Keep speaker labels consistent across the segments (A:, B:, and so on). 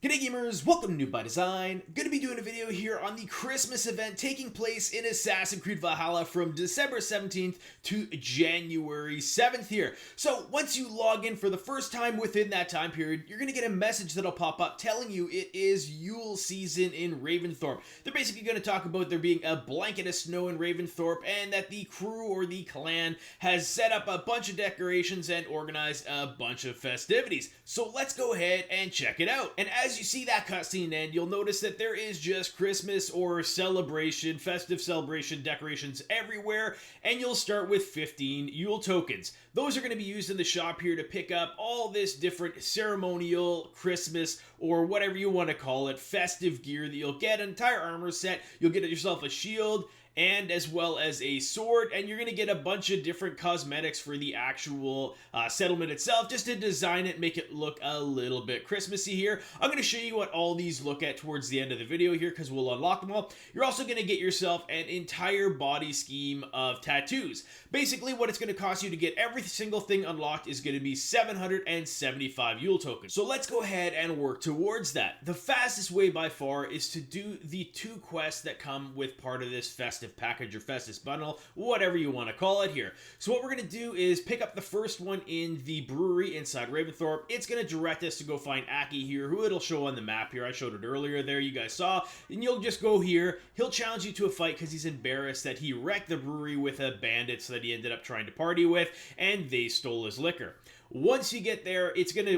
A: G'day gamers, welcome to Noob by Design. Gonna be doing a video here on the Christmas event taking place in Assassin's Creed Valhalla from December 17th to January 7th here. So once you log in for the first time within that time period, you're gonna get a message that'll pop up telling you it is Yule season in Ravensthorpe. They're basically gonna talk about there being a blanket of snow in Ravensthorpe and that the crew or the clan has set up a bunch of decorations and organized a bunch of festivities. So let's go ahead and check it out. And as you see that cutscene end, you'll notice that there is just Christmas or celebration, festive celebration decorations everywhere, and you'll start with 15 Yule tokens. Those are going to be used in the shop here to pick up all this different ceremonial, Christmas, or whatever you want to call it, festive gear that you'll get, an entire armor set, you'll get yourself a shield, and as well as a sword, and you're going to get a bunch of different cosmetics for the actual settlement itself, just to design it, make it look a little bit Christmassy here. I'm going to show you what all these look at towards the end of the video here, because we'll unlock them all. You're also going to get yourself an entire body scheme of tattoos. Basically, what it's going to cost you to get every single thing unlocked is going to be 775 Yule tokens. So let's go ahead and work towards that. The fastest way by far is to do the 2 quests that come with part of this festive package or festive bundle, whatever you want to call it here. So what we're going to do is pick up the first one in the brewery inside Ravensthorpe. It's going to direct us to go find Aki here, who it'll show on the map here. I showed it earlier there, you guys saw. And you'll just go here. He'll challenge you to a fight because he's embarrassed that he wrecked the brewery with a bandit that he ended up trying to party with, and they stole his liquor. Once you get there,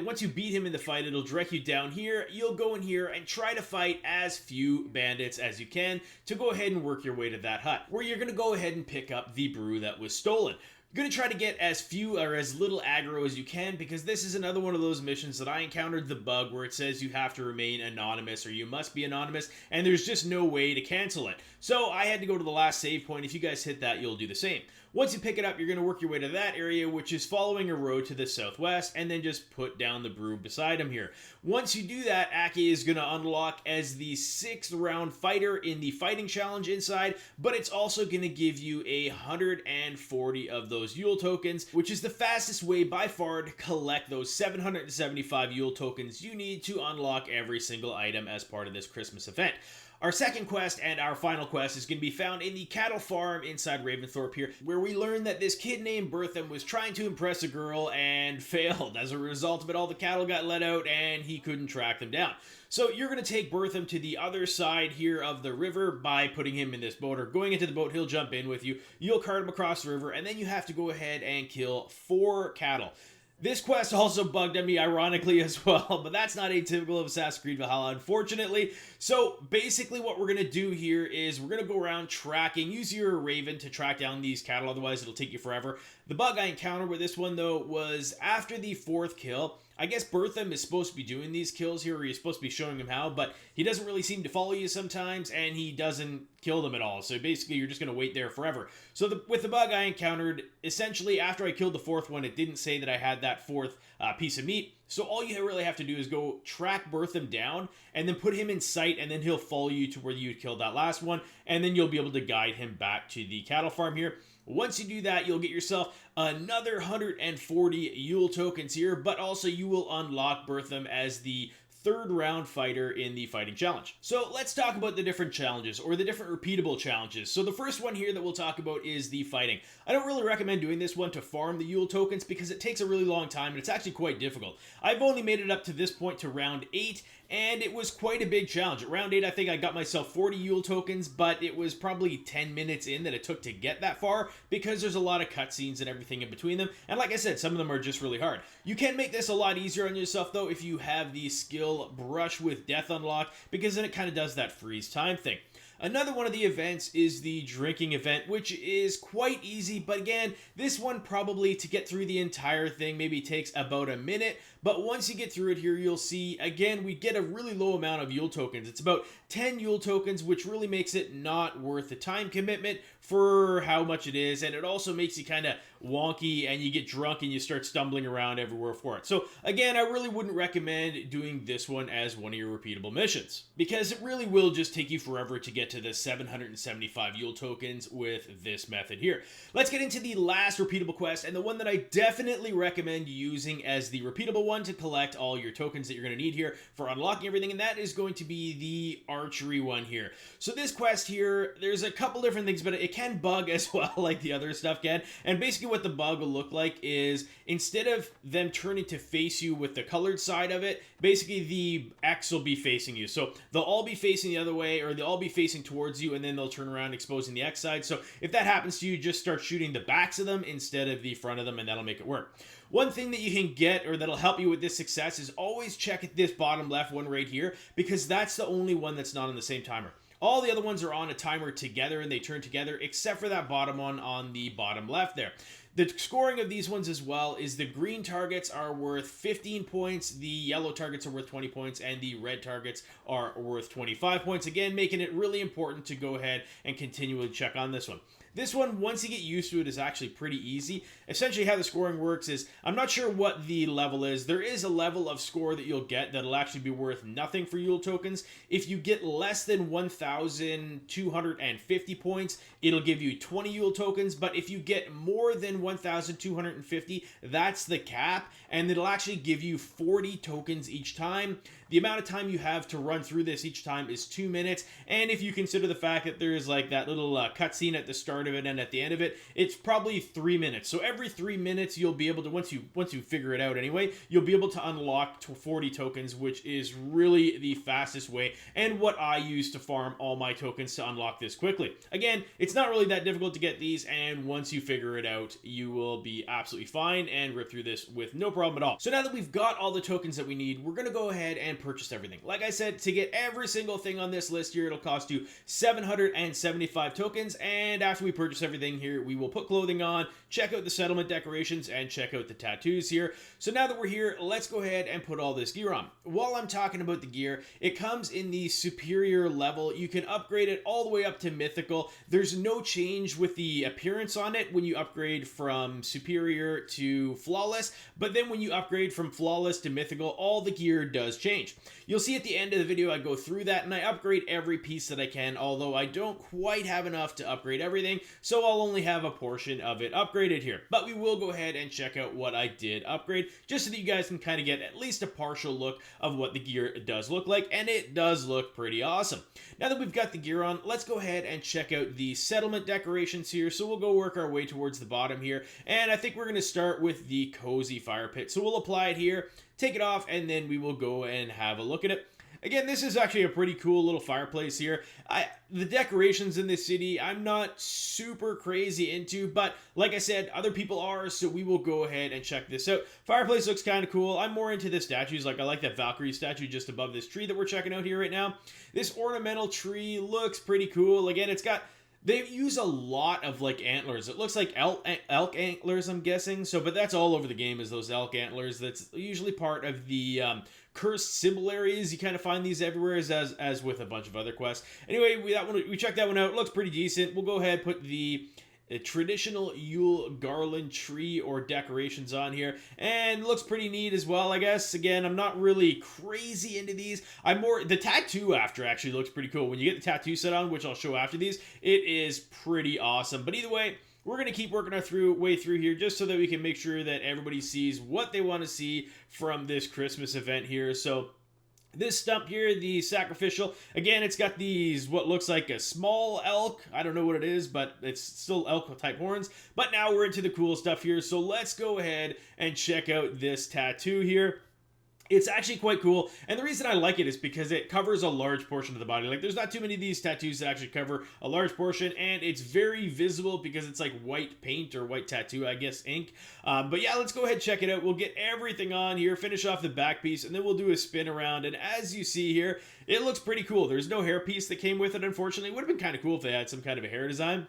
A: once you beat him in the fight, it'll direct you down here. You'll go in here and try to fight as few bandits as you can to go ahead and work your way to that hut, where you're going to go ahead and pick up the brew that was stolen. You're going to try to get as few or as little aggro as you can, because this is another one of those missions that I encountered the bug where it says you have to remain anonymous or you must be anonymous, and there's just no way to cancel it. So I had to go to the last save point. If you guys hit that, you'll do the same. Once you pick it up, you're going to work your way to that area, which is following a road to the southwest, and then just put down the brew beside him here. Once you do that, Aki is going to unlock as the 6th round fighter in the fighting challenge inside, but it's also going to give you 140 of those Yule tokens, which is the fastest way by far to collect those 775 Yule tokens you need to unlock every single item as part of this Christmas event. Our second quest and our final quest is going to be found in the cattle farm inside Ravensthorpe here, where we learn that this kid named Bertham was trying to impress a girl and failed. As a result of it, all the cattle got let out and he couldn't track them down. So you're going to take Bertham to the other side here of the river by putting him in this boat, or going into the boat. He'll jump in with you. You'll cart him across the river, and then you have to go ahead and kill 4 cattle. This quest also bugged at me, ironically, as well, but that's not atypical of Assassin's Creed Valhalla, unfortunately. So basically what we're going to do here is we're going to go around tracking, use your Raven to track down these cattle, otherwise it'll take you forever. The bug I encountered with this one, though, was after the 4th kill. I guess Bertham is supposed to be doing these kills here, or he's supposed to be showing him how, but he doesn't really seem to follow you sometimes, and he doesn't kill them at all. So basically, you're just going to wait there forever. So with the bug I encountered, essentially, after I killed the 4th one, it didn't say that I had that 4th piece of meat. So all you really have to do is go track Bertham down, and then put him in sight, and then he'll follow you to where you killed that last one, and then you'll be able to guide him back to the cattle farm here. Once you do that, you'll get yourself another 140 Yule tokens here, but also you will unlock Bertham as the 3rd round fighter in the fighting challenge. So let's talk about the different challenges, or the different repeatable challenges. So the first one here that we'll talk about is the fighting. I don't really recommend doing this one to farm the Yule tokens because it takes a really long time and it's actually quite difficult. I've only made it up to this point to round 8, and it was quite a big challenge. At round 8, I think I got myself 40 Yule tokens, but it was probably 10 minutes in that it took to get that far, because there's a lot of cutscenes and everything in between them. And like I said, some of them are just really hard. You can make this a lot easier on yourself, though, if you have the skill Brush with Death unlocked, because then it kind of does that freeze time thing. Another one of the events is the drinking event, which is quite easy, but again, this one probably to get through the entire thing maybe takes about a minute, but once you get through it here, you'll see, again, we get a really low amount of Yule tokens. It's about 10 Yule tokens, which really makes it not worth the time commitment for how much it is, and it also makes you kind of wonky, and you get drunk and you start stumbling around everywhere for it. So again, I really wouldn't recommend doing this one as one of your repeatable missions, because it really will just take you forever to get get to the 775 Yule tokens with this method here. Let's get into the last repeatable quest, and the one that I definitely recommend using as the repeatable one to collect all your tokens that you're going to need here for unlocking everything, and that is going to be the archery one here. So this quest here, there's a couple different things, but it can bug as well like the other stuff can. And basically what the bug will look like is, instead of them turning to face you with the colored side of it, basically the X will be facing you. So they'll all be facing the other way, or they'll all be facing towards you, and then they'll turn around exposing the X side. So if that happens to you, just start shooting the backs of them instead of the front of them, and that'll make it work. One thing that you can get, or that'll help you with this success, is always check at this bottom left one right here, because that's the only one that's not on the same timer. All the other ones are on a timer together and they turn together, except for that bottom one on the bottom left there. The scoring of these ones as well is the green targets are worth 15 points, the yellow targets are worth 20 points, and the red targets are worth 25 points. Again, making it really important to go ahead and continually check on this one. This one, once you get used to it, is actually pretty easy. Essentially how the scoring works is, I'm not sure what the level is. There is a level of score that you'll get that'll actually be worth nothing for Yule tokens. If you get less than 1,250 points, it'll give you 20 Yule tokens. But if you get more than 1,250, that's the cap, and it'll actually give you 40 tokens each time. The amount of time you have to run through this each time is 2 minutes, and if you consider the fact that there's like that little cutscene at the start of it and at the end of it, it's probably 3 minutes. So every 3 minutes you'll be able to, once you figure it out anyway, you'll be able to unlock 40 tokens, which is really the fastest way and what I use to farm all my tokens to unlock this quickly. Again, it's not really that difficult to get these, and once you figure it out, you will be absolutely fine and rip through this with no problem at all. So now that we've got all the tokens that we need, we're going to go ahead and purchase everything. Like I said, to get every single thing on this list here, it'll cost you 775 tokens, and after we purchase everything here, we will put clothing on, check out the settlement decorations, and check out the tattoos here. So now that we're here, let's go ahead and put all this gear on. While I'm talking about the gear, it comes in the superior level. You can upgrade it all the way up to mythical. There's no change with the appearance on it when you upgrade from superior to flawless, but then when you upgrade from flawless to mythical, all the gear does change. You'll see at the end of the video I go through that, and I upgrade every piece that I can, although I don't quite have enough to upgrade everything, so I'll only have a portion of it upgraded here. But we will go ahead and check out what I did upgrade, just so that you guys can kind of get at least a partial look of what the gear does look like, and it does look pretty awesome. Now that we've got the gear on, let's go ahead and check out the settlement decorations here. So we'll go work our way towards the bottom here, and I think we're going to start with the cozy fire pit. So we'll apply it here, take it off, and then we will go and have a look at it. Again, this is actually a pretty cool little fireplace here. The decorations in this city, I'm not super crazy into, but like I said, other people are, so we will go ahead and check this out. Fireplace looks kind of cool. I'm more into the statues. Like, I like that Valkyrie statue just above this tree that we're checking out here right now. This ornamental tree looks pretty cool. Again, they use a lot of like antlers. It looks like elk antlers, I'm guessing. So, but that's all over the game, is those elk antlers. That's usually part of the cursed symbol areas. You kind of find these everywhere, as with a bunch of other quests. Anyway, we checked that one out. It looks pretty decent. We'll go ahead and put the traditional Yule garland tree or decorations on here, and looks pretty neat as well, I guess. Again, I'm not really crazy into these. The tattoo after actually looks pretty cool. When you get the tattoo set on, which I'll show after these, it is pretty awesome. But either way, we're going to keep working our way through here, just so that we can make sure that everybody sees what they want to see from this Christmas event here. So this stump here, the sacrificial, again, it's got these, what looks like a small elk. I don't know what it is, but it's still elk type horns. But now we're into the cool stuff here, so let's go ahead and check out this tattoo here. It's actually quite cool, and the reason I like it is because it covers a large portion of the body. Like, there's not too many of these tattoos that actually cover a large portion, and it's very visible because it's like white paint or white tattoo, I guess, ink. But yeah, let's go ahead and check it out. We'll get everything on here, finish off the back piece, and then we'll do a spin around, and as you see here, it looks pretty cool. There's no hair piece that came with it, unfortunately. It would have been kind of cool if they had some kind of a hair design,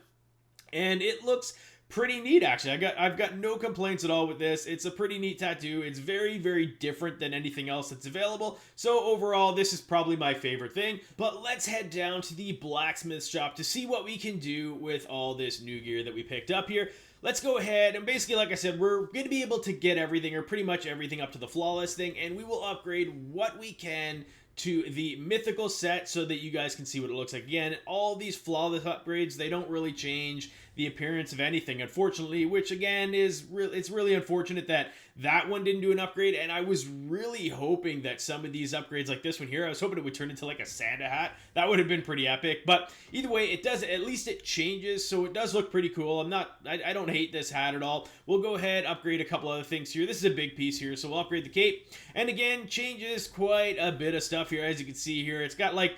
A: and it looks pretty neat, actually. I've got no complaints at all with this. It's a pretty neat tattoo. It's very, very different than anything else that's available. So overall, this is probably my favorite thing. But let's head down to the blacksmith shop to see what we can do with all this new gear that we picked up here. Let's go ahead, and basically, like I said, we're going to be able to get everything, or pretty much everything, up to the flawless thing, and we will upgrade what we can to the mythical set so that you guys can see what it looks like. Again, all these flawless upgrades, they don't really change the appearance of anything, unfortunately, which again is it's really unfortunate that that one didn't do an upgrade. And I was really hoping that some of these upgrades, like this one here, I was hoping it would turn into like a Santa hat. That would have been pretty epic. But either way, it does, at least it changes, so it does look pretty cool. I don't hate this hat at all. We'll go ahead, upgrade a couple other things here. This is a big piece here, so we'll upgrade the cape. And again, changes quite a bit of stuff here. As you can see here, it's got like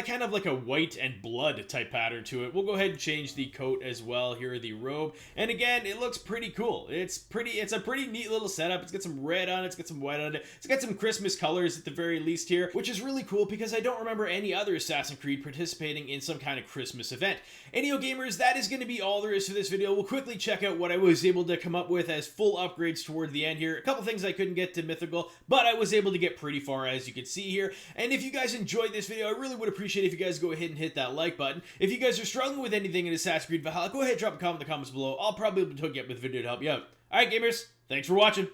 A: kind of like a white and blood type pattern to it. We'll go ahead and change the coat as well here, the robe. And again, it looks pretty cool. It's a pretty neat little setup. It's got some red on it, it's got some white on it, it's got some Christmas colors at the very least here, which is really cool because I don't remember any other Assassin's Creed participating in some kind of Christmas event. Anyhow, gamers, that is going to be all there is for this video. We'll quickly check out what I was able to come up with as full upgrades toward the end here. A couple things I couldn't get to Mythical, but I was able to get pretty far, as you can see here. And if you guys enjoyed this video, I really would appreciate if you guys go ahead and hit that like button. If you guys are struggling with anything in Assassin's Creed Valhalla, go ahead and drop a comment in the comments below. I'll probably be able to hook you up with a video to help you out. Alright, gamers, thanks for watching.